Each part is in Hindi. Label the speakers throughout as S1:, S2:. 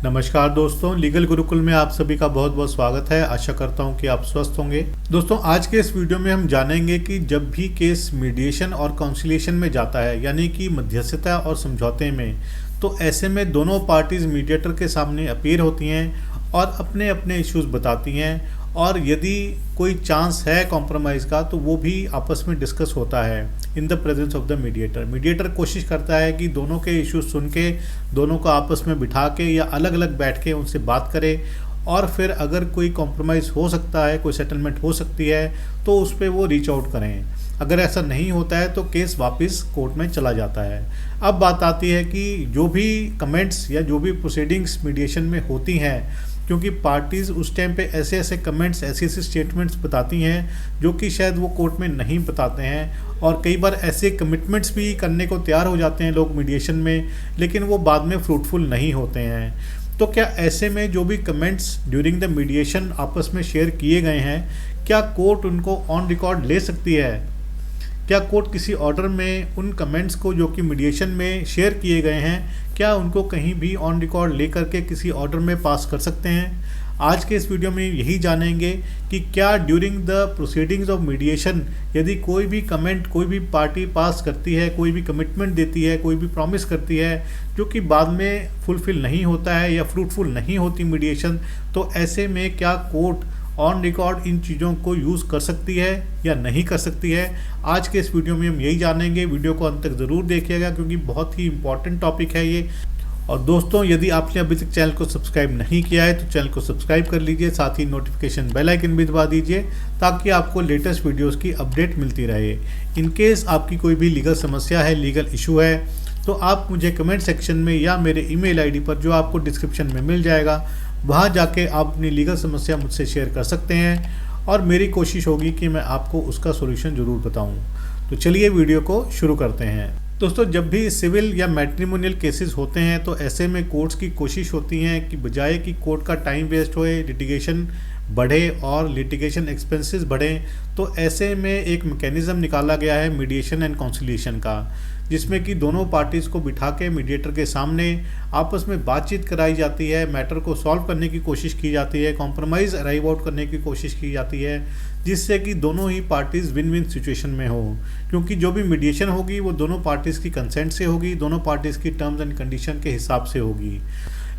S1: नमस्कार दोस्तों, लीगल गुरुकुल में आप सभी का बहुत बहुत स्वागत है। आशा करता हूं कि आप स्वस्थ होंगे। दोस्तों, आज के इस वीडियो में हम जानेंगे कि जब भी केस मीडिएशन और काउंसिलिएशन में जाता है, यानी कि मध्यस्थता और समझौते में, तो ऐसे में दोनों पार्टीज मीडिएटर के सामने अपीयर होती हैं और अपने अपने इश्यूज बताती हैं, और यदि कोई चांस है कॉम्प्रोमाइज़ का तो वो भी आपस में डिस्कस होता है in the presence of the mediator. Mediator कोशिश करता है कि दोनों के इश्यूज सुन के, दोनों को आपस में बिठा के या अलग अलग बैठ के उनसे बात करे, और फिर अगर कोई कॉम्प्रोमाइज़ हो सकता है, कोई सेटलमेंट हो सकती है, तो उस पर वो रीच आउट करें। अगर ऐसा नहीं होता है तो केस वापस कोर्ट में चला जाता है। अब बात आती है कि जो भी कमेंट्स या जो भी प्रोसीडिंग्स मीडिएशन में होती हैं, क्योंकि पार्टीज़ उस टाइम पे ऐसे ऐसे कमेंट्स, ऐसी ऐसी स्टेटमेंट्स बताती हैं जो कि शायद वो कोर्ट में नहीं बताते हैं, और कई बार ऐसे कमिटमेंट्स भी करने को तैयार हो जाते हैं लोग मीडिएशन में, लेकिन वो बाद में फ्रूटफुल नहीं होते हैं। तो क्या ऐसे में जो भी कमेंट्स ड्यूरिंग द मीडिएशन आपस में शेयर किए गए हैं, क्या कोर्ट उनको ऑन रिकॉर्ड ले सकती है? क्या कोर्ट किसी ऑर्डर में उन कमेंट्स को जो कि मीडिएशन में शेयर किए गए हैं, क्या उनको कहीं भी ऑन रिकॉर्ड ले करके किसी ऑर्डर में पास कर सकते हैं? आज के इस वीडियो में यही जानेंगे कि क्या during the proceedings of mediation यदि कोई भी कमेंट कोई भी पार्टी पास करती है, कोई भी कमिटमेंट देती है, कोई भी प्रॉमिस करती है जो कि बाद में फुलफिल नहीं होता है या फ्रूटफुल नहीं होती मीडिएशन, तो ऐसे में क्या कोर्ट ऑन रिकॉर्ड इन चीज़ों को यूज़ कर सकती है या नहीं कर सकती है? आज के इस वीडियो में हम यही जानेंगे। वीडियो को अंत तक ज़रूर देखिएगा क्योंकि बहुत ही इंपॉर्टेंट टॉपिक है ये। और दोस्तों, यदि आपने अभी तक चैनल को सब्सक्राइब नहीं किया है तो चैनल को सब्सक्राइब कर लीजिए, साथ ही नोटिफिकेशन बेल आइकन भी दबा दीजिए ताकि आपको लेटेस्ट वीडियोज़ की अपडेट मिलती रहे। इन केस आपकी कोई भी लीगल समस्या है, लीगल इशू है, तो आप मुझे कमेंट सेक्शन में या मेरे ईमेल आईडी पर, जो आपको डिस्क्रिप्शन में मिल जाएगा, वहाँ जाके आप अपनी लीगल समस्या मुझसे शेयर कर सकते हैं, और मेरी कोशिश होगी कि मैं आपको उसका सॉल्यूशन ज़रूर बताऊँ। तो चलिए वीडियो को शुरू करते हैं। दोस्तों, जब भी सिविल या मैट्रिमोनियल केसेस होते हैं तो ऐसे में कोर्ट्स की कोशिश होती है कि बजाय कि कोर्ट का टाइम वेस्ट होए, लिटिगेशन बढ़े और लिटिगेशन एक्सपेंसेस बढ़ें, तो ऐसे में एक मैकेनिज़्म निकाला गया है मीडिएशन एंड काउंसिलिएशन का, जिसमें कि दोनों पार्टीज़ को बिठा के मीडिएटर के सामने आपस में बातचीत कराई जाती है, मैटर को सॉल्व करने की कोशिश की जाती है, कॉम्प्रोमाइज़ अराइव आउट करने की कोशिश की जाती है, जिससे कि दोनों ही पार्टीज़ विन विन सिचुएशन में हो। क्योंकि जो भी मीडिएशन होगी वो दोनों पार्टीज़ की कंसेंट से होगी, दोनों पार्टीज़ की टर्म्स एंड कंडीशन के हिसाब से होगी।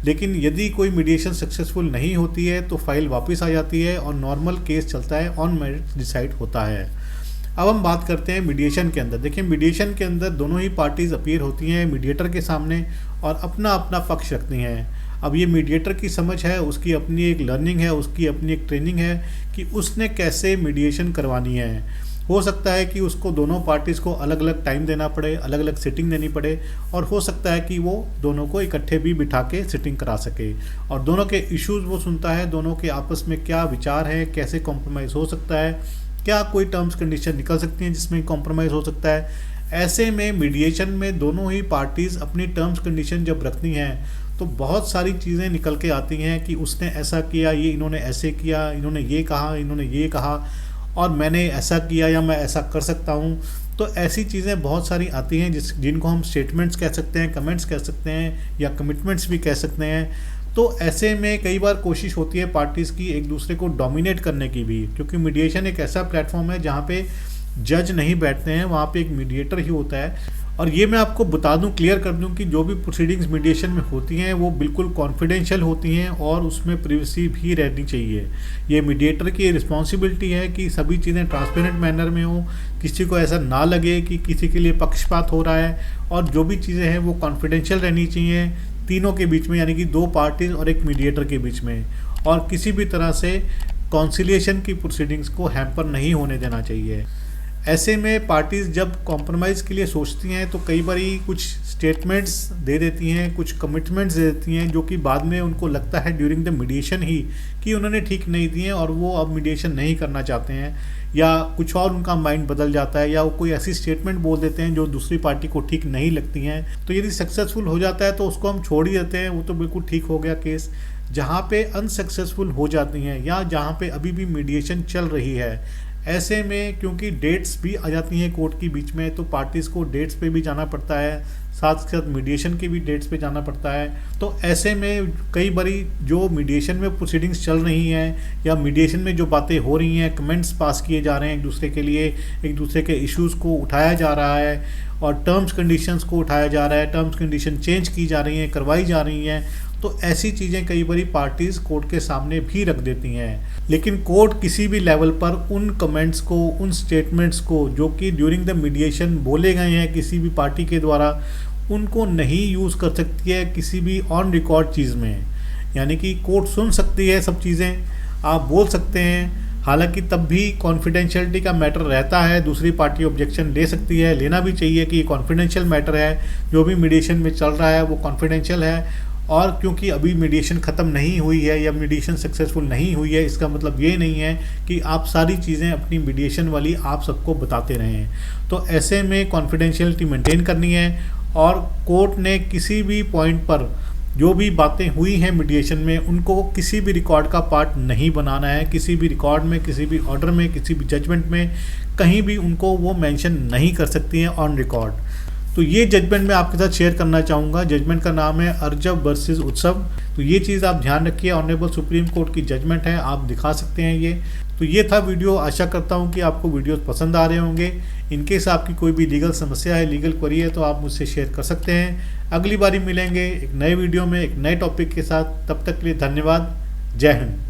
S1: लेकिन यदि कोई मीडिएशन सक्सेसफुल नहीं होती है तो फाइल वापस आ जाती है और नॉर्मल केस चलता है, ऑन मेरिट डिसाइड होता है। अब हम बात करते हैं मीडिएशन के अंदर। देखिए, मीडिएशन के अंदर दोनों ही पार्टीज़ अपीयर होती हैं मीडिएटर के सामने और अपना अपना पक्ष रखती हैं। अब ये मीडिएटर की समझ है, उसकी अपनी एक लर्निंग है, उसकी अपनी एक ट्रेनिंग है कि उसने कैसे मीडिएशन करवानी है। हो सकता है कि उसको दोनों पार्टीज़ को अलग अलग टाइम देना पड़े, अलग अलग सिटिंग देनी पड़े, और हो सकता है कि वो दोनों को इकट्ठे भी बिठा के सिटिंग करा सके, और दोनों के इश्यूज़ वो सुनता है, दोनों के आपस में क्या विचार है, कैसे कॉम्प्रोमाइज़ हो सकता है, क्या कोई टर्म्स कंडीशन निकल सकती हैं जिसमें कॉम्प्रोमाइज़ हो सकता है। ऐसे में मीडिएशन में दोनों ही पार्टीज़ अपनी टर्म्स कंडीशन जब रखती हैं तो बहुत सारी चीज़ें निकल के आती हैं कि उसने ऐसा किया, ये इन्होंने ऐसे किया, इन्होंने ये कहा, इन्होंने ये कहा, और मैंने ऐसा किया या मैं ऐसा कर सकता हूँ। तो ऐसी चीज़ें बहुत सारी आती हैं जिनको हम स्टेटमेंट्स कह सकते हैं, कमेंट्स कह सकते हैं, या कमिटमेंट्स भी कह सकते हैं। तो ऐसे में कई बार कोशिश होती है पार्टीज़ की एक दूसरे को डोमिनेट करने की भी, क्योंकि मीडिएशन एक ऐसा प्लेटफॉर्म है जहाँ पे जज नहीं बैठते हैं, वहाँ पे एक मीडिएटर ही होता है। और ये मैं आपको बता दूं, क्लियर कर दूं कि जो भी प्रोसीडिंग्स मीडिएशन में होती हैं वो बिल्कुल कॉन्फिडेंशियल होती हैं और उसमें प्रिवेसी भी रहनी चाहिए। ये मीडिएटर की रिस्पॉन्सिबिलिटी है कि सभी चीज़ें ट्रांसपेरेंट मैनर में हो, किसी को ऐसा ना लगे कि किसी के लिए पक्षपात हो रहा है, और जो भी चीज़ें हैं वो कॉन्फिडेंशियल रहनी चाहिए तीनों के बीच में, यानी कि दो पार्टीज़ और एक मीडिएटर के बीच में, और किसी भी तरह से कॉन्सिलिएशन की प्रोसीडिंग्स को हैम्पर नहीं होने देना चाहिए। ऐसे में पार्टीज़ जब कॉम्प्रोमाइज़ के लिए सोचती हैं तो कई बार कुछ स्टेटमेंट्स दे देती हैं, कुछ कमिटमेंट्स दे देती हैं, जो कि बाद में उनको लगता है ड्यूरिंग द मीडिएशन ही कि उन्होंने ठीक नहीं दिए और वो अब मीडिएशन नहीं करना चाहते हैं, या कुछ और उनका माइंड बदल जाता है, या वो कोई ऐसी स्टेटमेंट बोल देते हैं जो दूसरी पार्टी को ठीक नहीं लगती हैं। तो यदि सक्सेसफुल हो जाता है तो उसको हम छोड़ ही देते हैं, वो तो बिल्कुल ठीक हो गया केस। जहाँ पे अनसक्सेसफुल हो जाती हैं या जहाँ पे अभी भी मीडिएशन चल रही है, ऐसे में क्योंकि डेट्स भी आ जाती हैं कोर्ट के बीच में, तो पार्टीज़ को डेट्स पे भी जाना पड़ता है, साथ साथ मीडिएशन की भी डेट्स पे जाना पड़ता है। तो ऐसे में कई बारी जो मीडिएशन में प्रोसीडिंग्स चल रही हैं या मीडिएशन में जो बातें हो रही हैं, कमेंट्स पास किए जा रहे हैं एक दूसरे के लिए, एक दूसरे के इश्यूज़ को उठाया जा रहा है और टर्म्स कंडीशंस को उठाया जा रहा है, टर्म्स कंडीशन चेंज की जा रही हैं, करवाई जा रही हैं। तो ऐसी चीज़ें कई बारी पार्टीज़ कोर्ट के सामने भी रख देती हैं, लेकिन कोर्ट किसी भी लेवल पर उन कमेंट्स को, उन स्टेटमेंट्स को जो कि ड्यूरिंग द मीडिएशन बोले गए हैं किसी भी पार्टी के द्वारा, उनको नहीं यूज़ कर सकती है किसी भी ऑन रिकॉर्ड चीज़ में। यानी कि कोर्ट सुन सकती है सब चीज़ें, आप बोल सकते हैं, हालांकि तब भी कॉन्फिडेंशियलिटी का मैटर रहता है, दूसरी पार्टी ऑब्जेक्शन ले सकती है, लेना भी चाहिए कि ये कॉन्फिडेंशियल मैटर है, जो भी मीडिएशन में चल रहा है वो कॉन्फिडेंशियल है। और क्योंकि अभी मीडिएशन ख़त्म नहीं हुई है या मीडिएशन सक्सेसफुल नहीं हुई है, इसका मतलब ये नहीं है कि आप सारी चीज़ें अपनी मीडिएशन वाली आप सबको बताते रहें। तो ऐसे में कॉन्फिडेंशियलिटी मेंटेन करनी है और कोर्ट ने किसी भी पॉइंट पर जो भी बातें हुई हैं मीडिएशन में उनको किसी भी रिकॉर्ड का पार्ट नहीं बनाना है। किसी भी रिकॉर्ड में, किसी भी ऑर्डर में, किसी भी जजमेंट में कहीं भी उनको वो मेंशन नहीं कर सकती हैं ऑन रिकॉर्ड। तो ये जजमेंट मैं आपके साथ शेयर करना चाहूँगा। जजमेंट का नाम है अर्जव वर्सेस उत्सव। तो ये चीज़ आप ध्यान रखिए, ऑनरेबल सुप्रीम कोर्ट की जजमेंट है, आप दिखा सकते हैं ये। तो ये था वीडियो। आशा करता हूँ कि आपको वीडियोस पसंद आ रहे होंगे। इनकेस आपकी कोई भी लीगल समस्या है, लीगल क्वेरी है, तो आप मुझसे शेयर कर सकते हैं। अगली बारी मिलेंगे एक नए वीडियो में एक नए टॉपिक के साथ। तब तक के लिए धन्यवाद। जय हिंद।